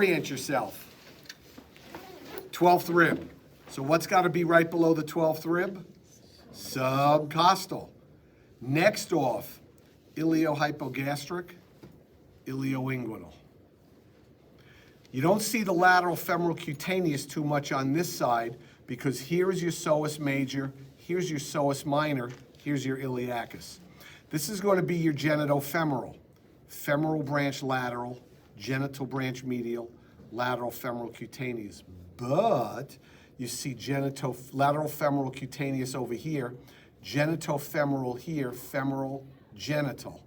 orient yourself. 12th rib. So what's got to be right below the 12th rib? Subcostal. Next off, iliohypogastric, ilioinguinal. You don't see the lateral femoral cutaneous too much on this side because here's your psoas major, here's your psoas minor, here's your iliacus. This is going to be your genitofemoral. Femoral branch lateral, genital branch medial, lateral femoral cutaneous. But you see lateral femoral cutaneous over here, genitofemoral here, femoral genital.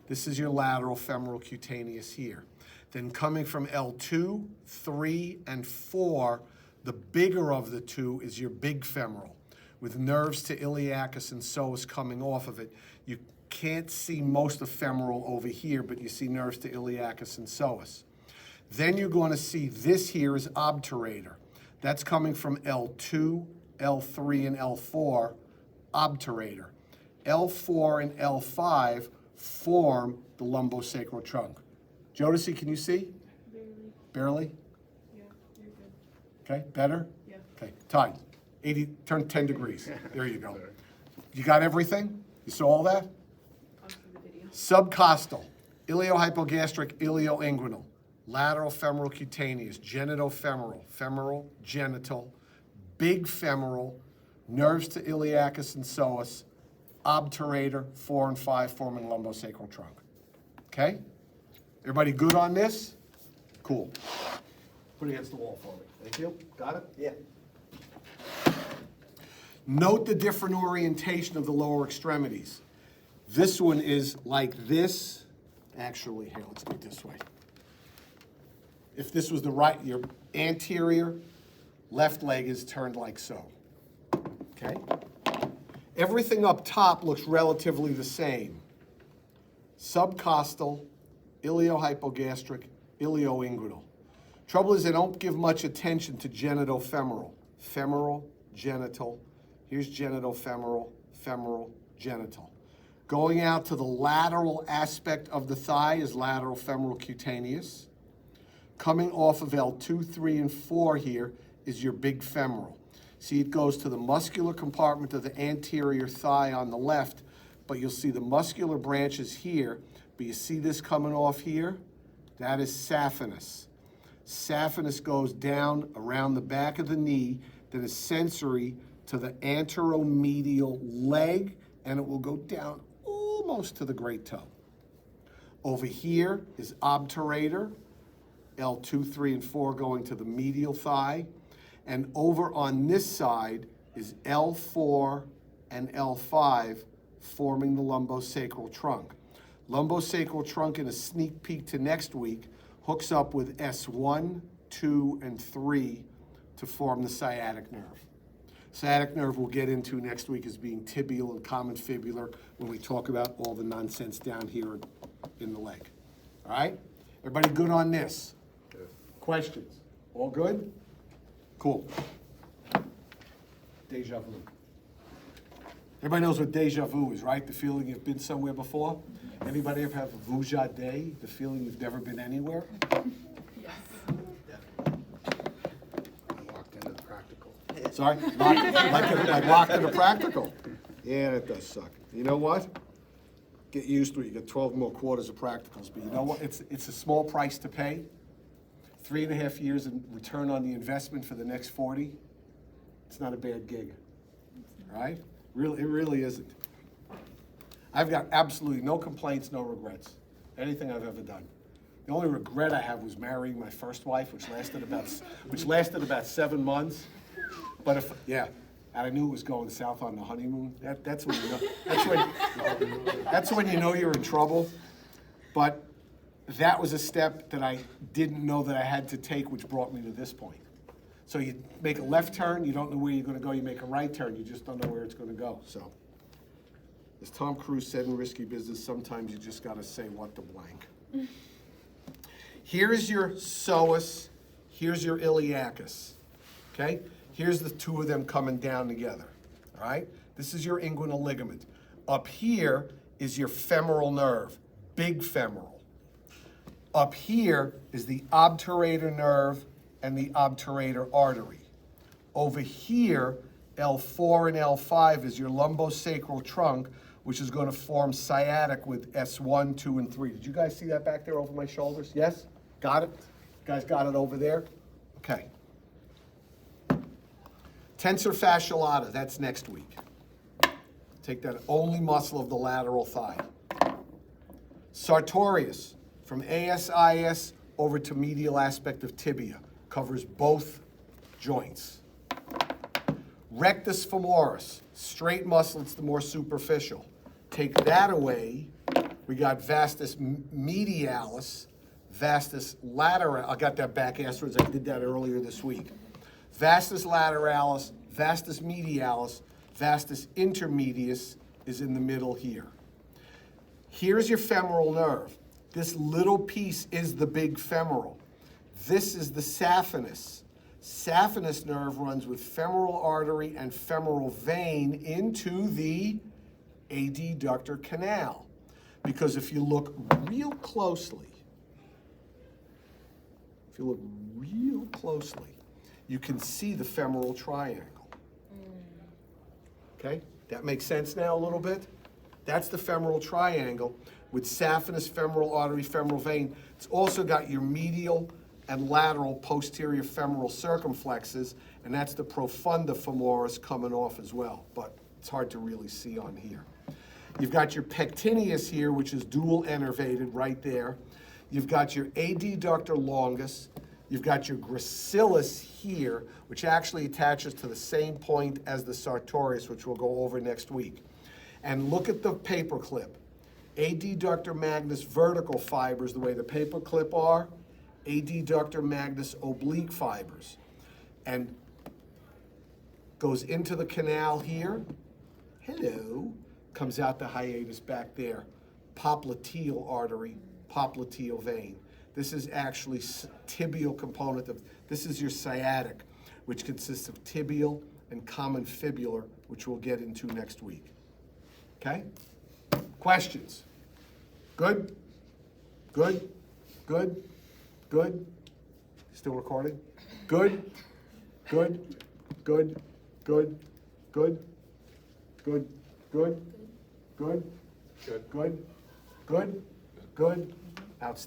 This is your lateral femoral cutaneous here. Then coming from L2, 3, and 4, the bigger of the two is your big femoral, with nerves to iliacus and psoas coming off of it. You can't see most of femoral over here, but you see nerves to iliacus and psoas. Then you're going to see this here is obturator. That's coming from L2, L3, and L4, obturator. L4 and L5 form the lumbosacral trunk. Jodeci, can you see? Barely. Barely? Yeah, you're good. Okay, better? Yeah. Okay, time. 80, turn 10 degrees. There you go. You got everything? You saw all that? On for the video. Subcostal, iliohypogastric, ilioinguinal, lateral femoral cutaneous, genitofemoral, femoral, genital, big femoral, nerves to iliacus and psoas, obturator, 4 and 5 forming lumbosacral trunk. Okay? Everybody good on this? Cool. Put it against the wall for me. Thank you. Got it? Yeah. Note the different orientation of the lower extremities. This one is like this. Actually, here, let's do it this way. If this was the right, your anterior left leg is turned like so. Okay? Everything up top looks relatively the same. Subcostal, iliohypogastric, ilioinguinal. Trouble is they don't give much attention to genitofemoral. Femoral, genital. Here's genitofemoral, femoral, genital. Going out to the lateral aspect of the thigh is lateral femoral cutaneous. Coming off of L2, 3, and 4 here is your big femoral. See, it goes to the muscular compartment of the anterior thigh on the left, but you'll see the muscular branches here, but you see this coming off here? That is saphenous. Saphenous goes down around the back of the knee, that is sensory to the anteromedial leg, and it will go down almost to the great toe. Over here is obturator, L2, 3, and 4 going to the medial thigh. And over on this side is L4 and L5 forming the lumbosacral trunk. Lumbosacral trunk, in a sneak peek to next week, hooks up with S1, 2, and 3 to form the sciatic nerve. Sciatic nerve we'll get into next week as being tibial and common fibular when we talk about all the nonsense down here in the leg. All right? Everybody good on this? Good. Questions? All good? Cool. Deja vu. Everybody knows what deja vu is, right? The feeling you've been somewhere before? Anybody ever have a vuja day? The feeling you've never been anywhere? Yes. I walked into the practical. Sorry? Like locked in a practical. Yeah, that does suck. You know what? Get used to it. You get 12 more quarters of practicals. But you know what? It's a small price to pay. 3.5 years in return on the investment for the next 40. It's not a bad gig. Right? Really, it really isn't. I've got absolutely no complaints, no regrets. Anything I've ever done. The only regret I have was marrying my first wife, which lasted about 7 months. But and I knew it was going south on the honeymoon. That's when you know. That's when you know you're in trouble. But that was a step that I didn't know that I had to take, which brought me to this point. So you make a left turn, you don't know where you're going to go. You make a right turn, you just don't know where it's going to go. So, as Tom Cruise said in Risky Business, sometimes you just got to say what the blank. Here's your psoas, here's your iliacus, okay? Here's the two of them coming down together, all right? This is your inguinal ligament. Up here is your femoral nerve, big femoral. Up here is the obturator nerve and the obturator artery. Over here, L4 and L5 is your lumbosacral trunk, which is going to form sciatic with S1, 2, and 3. Did you guys see that back there over my shoulders? Yes? Got it? Guys got it over there? Okay. Tensor fasciae lata, that's next week. Take that only muscle of the lateral thigh. Sartorius, from ASIS over to medial aspect of tibia, covers both joints. Rectus femoris, straight muscle, it's the more superficial. Take that away, we got vastus medialis, vastus lateralis, I got that back afterwards, I did that earlier this week. Vastus lateralis, vastus medialis, vastus intermedius is in the middle here. Here's your femoral nerve. This little piece is the big femoral. This is the saphenous. Saphenous nerve runs with femoral artery and femoral vein into the adductor canal. Because if you look real closely, you can see the femoral triangle. Okay, that makes sense now a little bit? That's the femoral triangle with saphenous, femoral artery, femoral vein. It's also got your medial and lateral posterior femoral circumflexes, and that's the profunda femoris coming off as well, but it's hard to really see on here. You've got your pectineus here, which is dual innervated right there. You've got your adductor longus. You've got your gracilis here, which actually attaches to the same point as the sartorius, which we'll go over next week. And look at the paperclip. Adductor magnus vertical fibers, the way the paperclip are, adductor magnus oblique fibers. And goes into the canal here. Hello. Comes out the hiatus back there. Popliteal artery, popliteal vein. This is actually tibial component of, this is your sciatic, which consists of tibial and common fibular, which we'll get into next week. Okay? Questions? Good? Good? Good? Good? Still recording? Good? Good? Good? Good? Good? Good? Good? Good? Good? Good? Good? Good? Outstanding.